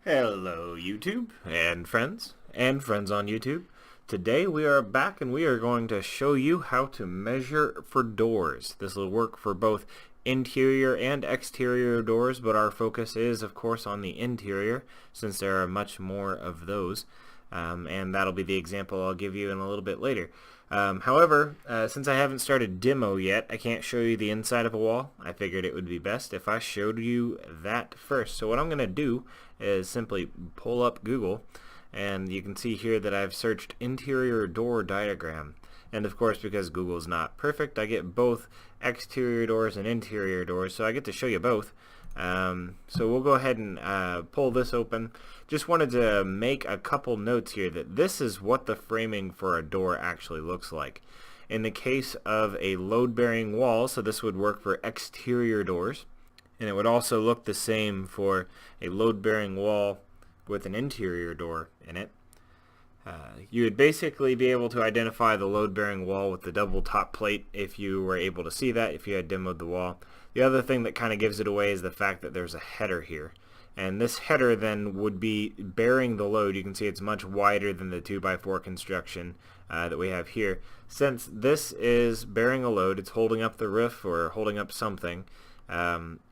Hello YouTube and friends on YouTube. Today we are back and we are going to show you how to measure for doors. This will work for both interior and exterior doors, but our focus is of course on the interior since there are much more of those. And that'll be the example I'll give you in a little bit later. However, since I haven't started demo yet, I can't show you the inside of a wall. I figured it would be best if I showed you that first. So what I'm going to do is simply pull up Google, and you can see here that I've searched interior door diagram. And of course, because Google's not perfect, I get both exterior doors and interior doors, so I get to show you both. So we'll go ahead and pull this open. Just wanted to make a couple notes here that this is what the framing for a door actually looks like. In the case of a load-bearing wall, so this would work for exterior doors, and it would also look the same for a load-bearing wall with an interior door in it. You would basically be able to identify the load-bearing wall with the double top plate if you were able to see that, if you had demoed the wall. The other thing that kind of gives it away is the fact that there's a header here. And this header then would be bearing the load. You can see it's much wider than the 2x4 construction that we have here. Since this is bearing a load, it's holding up the roof or holding up something.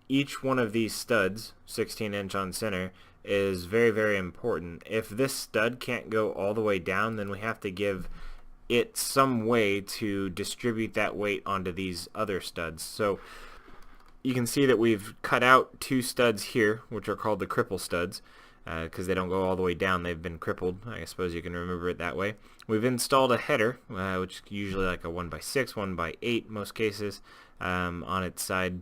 Each one of these studs, 16-inch on center, is very, very important. If this stud can't go all the way down, then we have to give it some way to distribute that weight onto these other studs. So you can see that we've cut out two studs here, which are called the cripple studs, because they don't go all the way down. They've been crippled. I suppose you can remember it that way. We've installed a header, which is usually like a 1x6, 1x8 most cases, on its side,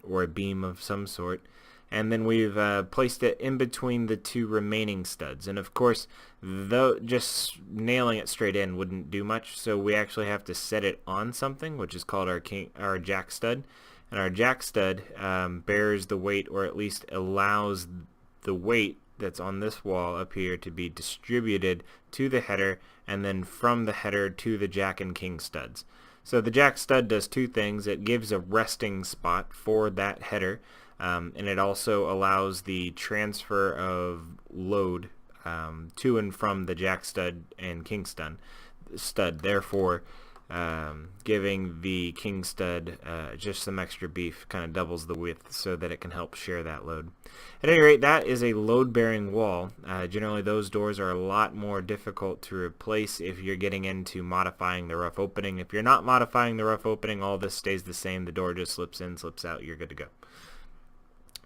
or a beam of some sort. And then we've placed it in between the two remaining studs. And of course, though just nailing it straight in wouldn't do much, so we actually have to set it on something, which is called our jack stud. And our jack stud bears the weight, or at least allows the weight that's on this wall up here to be distributed to the header, and then from the header to the jack and king studs. So the jack stud does two things. It gives a resting spot for that header, and it also allows the transfer of load to and from the jack stud and king stud, therefore giving the king stud just some extra beef, kind of doubles the width so that it can help share that load. At any rate, that is a load-bearing wall. Generally those doors are a lot more difficult to replace if you're getting into modifying the rough opening. If you're not modifying the rough opening, all this stays the same. The door just slips in, slips out, you're good to go.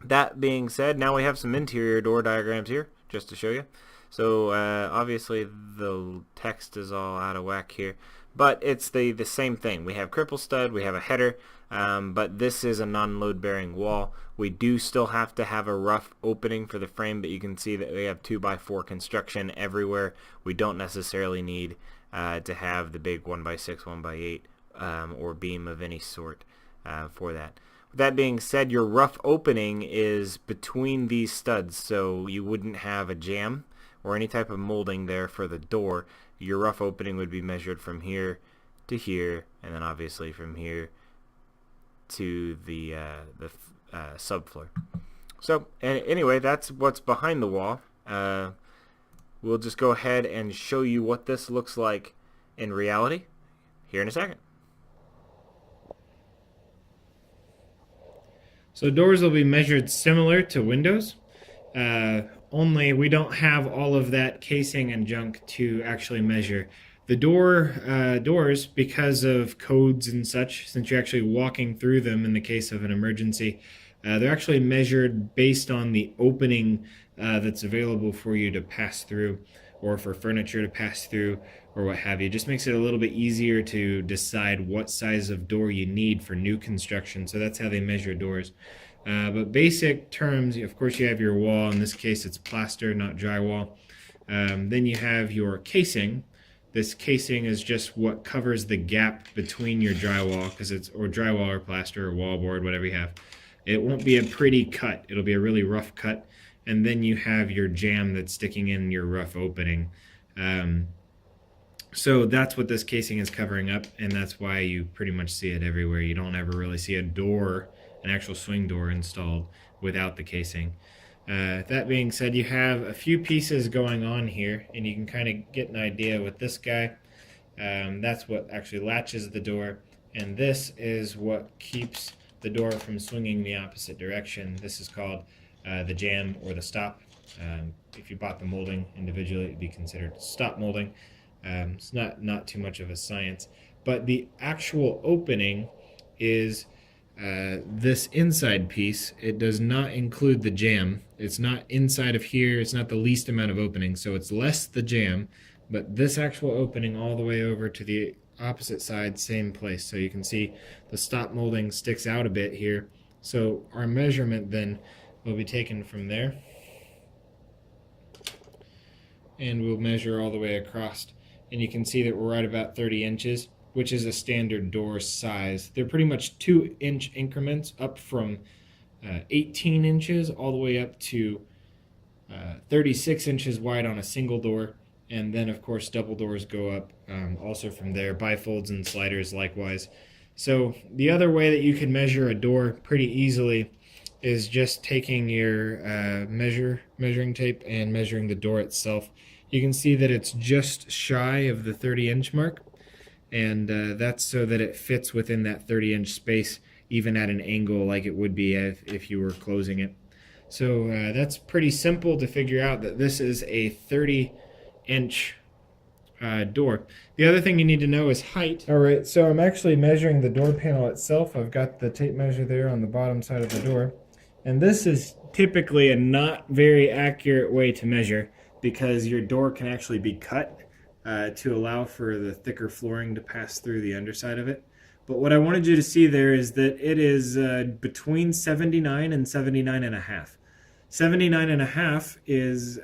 That being said, now we have some interior door diagrams here just to show you. So obviously the text is all out of whack here, but it's the same thing. We have cripple stud, we have a header, but this is a non-load bearing wall. We do still have to have a rough opening for the frame, but you can see that we have 2x4 construction everywhere. We don't necessarily need to have the big 1x6, 1x8 or beam of any sort for that. That being said, your rough opening is between these studs, so you wouldn't have a jamb or any type of molding there for the door. Your rough opening would be measured from here to here, and then obviously from here to the subfloor. So anyway, that's what's behind the wall. We'll just go ahead and show you what this looks like in reality here in a second. So doors will be measured similar to windows, only we don't have all of that casing and junk to actually measure. The doors, because of codes and such, since you're actually walking through them in the case of an emergency, they're actually measured based on the opening that's available for you to pass through, or for furniture to pass through, or what have you. It just makes it a little bit easier to decide what size of door you need for new construction. So that's how they measure doors. But basic terms, of course, you have your wall. In this case, it's plaster, not drywall. Then you have your casing. This casing is just what covers the gap between your drywall, or drywall or plaster or wallboard, whatever you have. It won't be a pretty cut. It'll be a really rough cut. And then you have your jamb that's sticking in your rough opening. So that's what this casing is covering up, and that's why you pretty much see it everywhere. You don't ever really see a door, an actual swing door installed without the casing. That being said, you have a few pieces going on here, and you can kind of get an idea with this guy. That's what actually latches the door, and this is what keeps the door from swinging the opposite direction. This is called the jamb or the stop. If you bought the molding individually, it'd be considered stop molding. It's not too much of a science, but the actual opening is this inside piece. It does not include the jamb. It's not inside of here. It's not the least amount of opening, so it's less the jamb, but this actual opening all the way over to the opposite side, same place. So you can see the stop molding sticks out a bit here. So our measurement then will be taken from there, and we'll measure all the way across. And you can see that we're right about 30 inches, which is a standard door size. They're pretty much 2-inch increments up from 18 inches all the way up to 36 inches wide on a single door. And then, of course, double doors go up also from there, bifolds and sliders likewise. So the other way that you can measure a door pretty easily is just taking your measuring tape and measuring the door itself. You can see that it's just shy of the 30-inch mark, and that's so that it fits within that 30-inch space, even at an angle like it would be if you were closing it. So that's pretty simple to figure out that this is a 30-inch door. The other thing you need to know is height. Alright, so I'm actually measuring the door panel itself. I've got the tape measure there on the bottom side of the door. And this is typically a not very accurate way to measure, because your door can actually be cut to allow for the thicker flooring to pass through the underside of it. But what I wanted you to see there is that it is between 79 and 79 and a half. 79 and a half is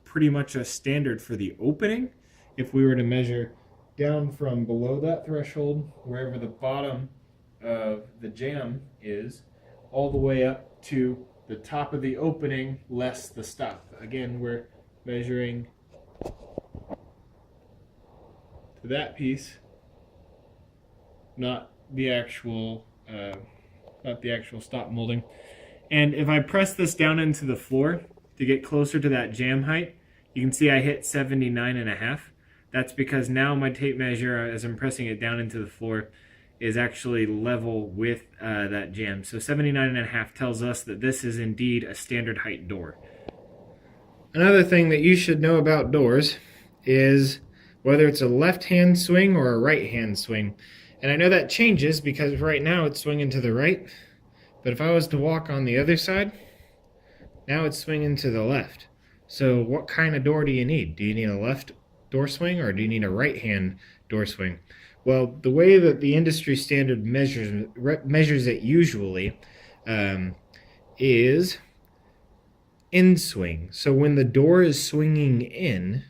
pretty much a standard for the opening. If we were to measure down from below that threshold, wherever the bottom of the jamb is, all the way up to the top of the opening less the stop. Again, we're measuring to that piece, not the actual stop molding. And if I press this down into the floor to get closer to that jamb height, you can see I hit 79 and a half. That's because now my tape measure, as I'm pressing it down into the floor, is actually level with that jamb. So 79 and a half tells us that this is indeed a standard height door. Another thing that you should know about doors is whether it's a left-hand swing or a right-hand swing. And I know that changes because right now it's swinging to the right, but if I was to walk on the other side, now it's swinging to the left. So what kind of door do you need? Do you need a left door swing or do you need a right-hand door swing? Well, the way that the industry standard measures it usually is in swing. So when the door is swinging in,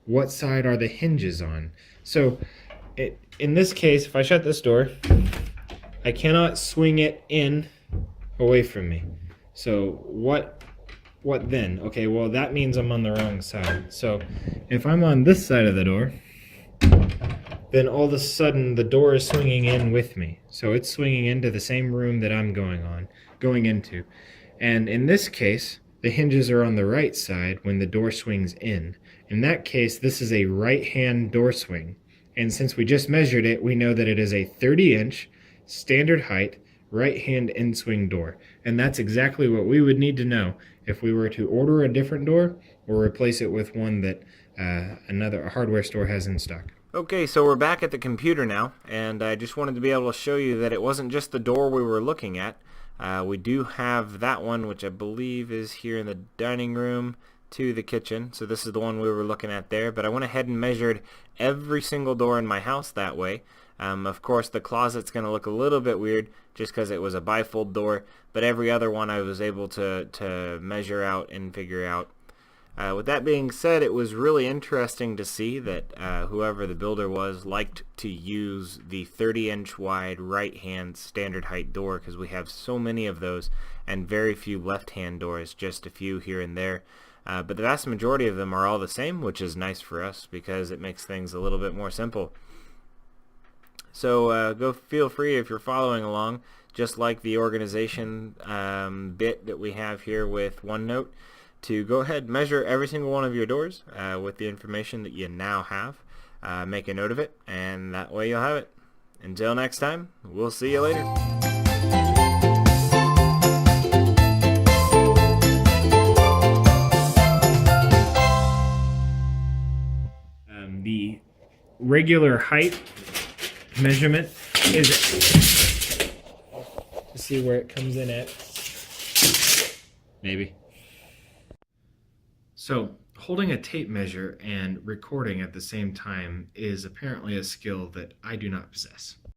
what side are the hinges on? So in this case, if I shut this door, I cannot swing it in away from me. So what then? Okay, well that means I'm on the wrong side. So if I'm on this side of the door, then all of a sudden the door is swinging in with me. So it's swinging into the same room that I'm going into. And in this case, the hinges are on the right side when the door swings in. In that case, this is a right-hand door swing. And since we just measured it, we know that it is a 30-inch standard height right-hand in-swing door. And that's exactly what we would need to know if we were to order a different door or replace it with one that a hardware store has in stock. Okay, so we're back at the computer now, and I just wanted to be able to show you that it wasn't just the door we were looking at. We do have that one, which I believe is here in the dining room to the kitchen. So this is the one we were looking at there, but I went ahead and measured every single door in my house that way. Of course, the closet's going to look a little bit weird just because it was a bifold door, but every other one I was able to measure out and figure out. With that being said, it was really interesting to see that whoever the builder was liked to use the 30-inch wide right-hand standard height door, because we have so many of those and very few left-hand doors, just a few here and there. But the vast majority of them are all the same, which is nice for us because it makes things a little bit more simple. So go feel free, if you're following along, just like the organization bit that we have here with OneNote, to go ahead and measure every single one of your doors with the information that you now have. Make a note of it, and that way you'll have it. Until next time, we'll see you later. The regular height measurement is, to see where it comes in at, maybe. So holding a tape measure and recording at the same time is apparently a skill that I do not possess.